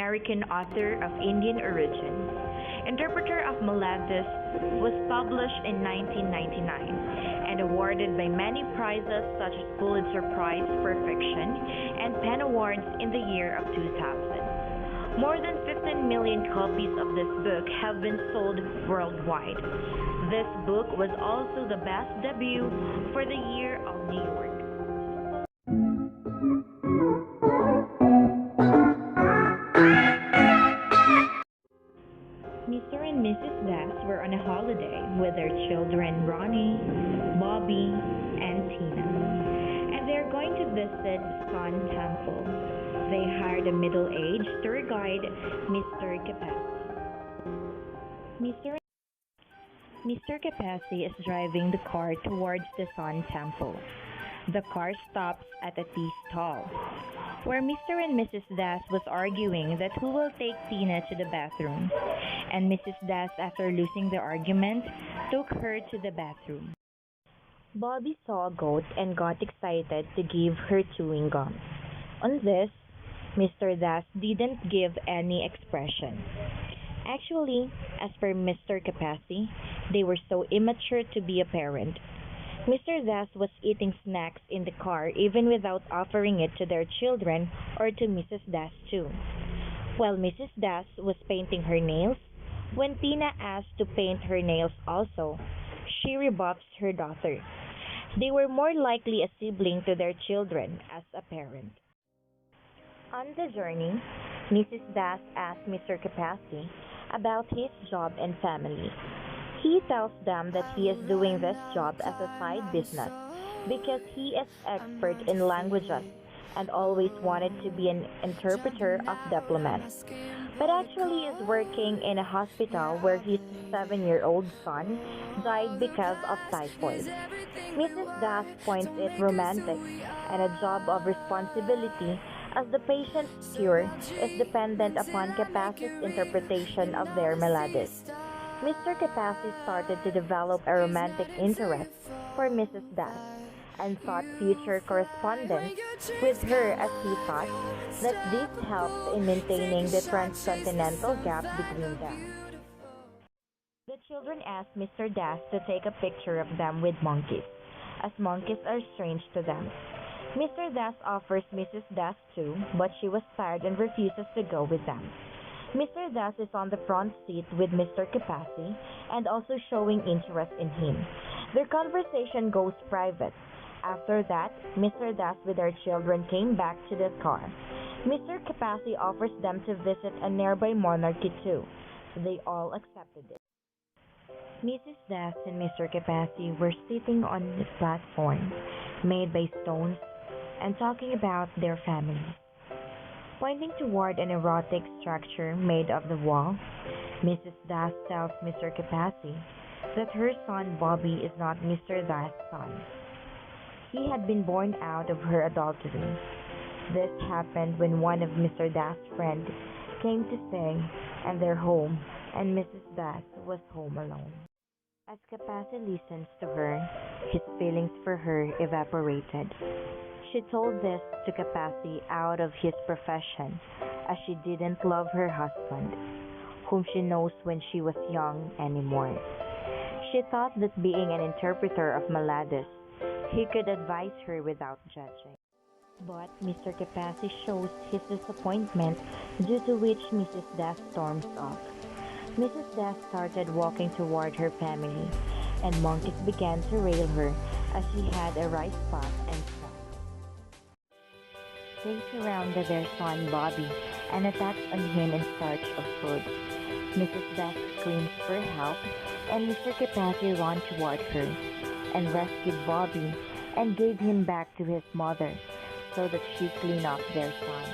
American author of Indian origin. Interpreter of Maladies was published in 1999 and awarded by many prizes such as Pulitzer Prize for Fiction and PEN Awards in the year of 2000. More than 15 million copies of this book have been sold worldwide. This book was also the best debut for the year of New York. Mr. and Mrs. Das were on a holiday with their children Ronnie, Bobby, and Tina, and they are going to visit Sun Temple. They hired a middle-aged tour guide, Mr. Kapasi. Mr. Mr. Kapasi is driving the car towards the Sun Temple. The car stops at a tea stall, where Mr. and Mrs. Das was arguing that who will take Tina to the bathroom, and Mrs. Das, after losing the argument, took her to the bathroom. Bobby saw a goat and got excited to give her chewing gum. On this, Mr. Das didn't give any expression. Actually, as per Mr. Kapasi, they were so immature to be a parent. Mr. Das was eating snacks in the car even without offering it to their children or to Mrs. Das too. While Mrs. Das was painting her nails, when Tina asked to paint her nails also, she rebuffs her daughter. They were more likely a sibling to their children as a parent. On the journey, Mrs. Das asked Mr. Kapasi about his job and family. He tells them that he is doing this job as a side business because he is expert in languages and always wanted to be an interpreter of diplomats, but actually is working in a hospital where his 7-year-old son died because of typhoid. Mrs. Das finds it romantic and a job of responsibility as the patient's cure is dependent upon Kapasi's interpretation of their maladies. Mr. Kapasi started to develop a romantic interest for Mrs. Das and sought future correspondence with her as he thought that this helped in maintaining the transcontinental gap between them. The children asked Mr. Das to take a picture of them with monkeys, as monkeys are strange to them. Mr. Das offers Mrs. Das too, but she was tired and refuses to go with them. Mr. Das is on the front seat with Mr. Kapasi and also showing interest in him. Their conversation goes private. After that, Mr. Das with their children came back to the car. Mr. Kapasi offers them to visit a nearby monarchy too. They all accepted it. Mrs. Das and Mr. Kapasi were sitting on the platform made by stones and talking about their families. Pointing toward an erotic structure made of the wall, Mrs. Das tells Mr. Kapasi that her son Bobby is not Mr. Das' son. He had been born out of her adultery. This happened when one of Mr. Das' friends came to stay at their home and Mrs. Das was home alone. As Kapasi listens to her, his feelings for her evaporated. She told this to Kapasi out of his profession, as she didn't love her husband, whom she knows when she was young anymore. She thought that being an interpreter of Maladies, he could advise her without judging. But Mr. Kapasi shows his disappointment, due to which Mrs. Das storms off. Mrs. Das started walking toward her family, and monkeys began to rail her as she had a rice pot and snack. They surrounded their son Bobby and attacked on him in search of food. Mrs. Das screams for help, and Mr. Kapasi ran toward her and rescued Bobby and gave him back to his mother so that she cleaned up their son.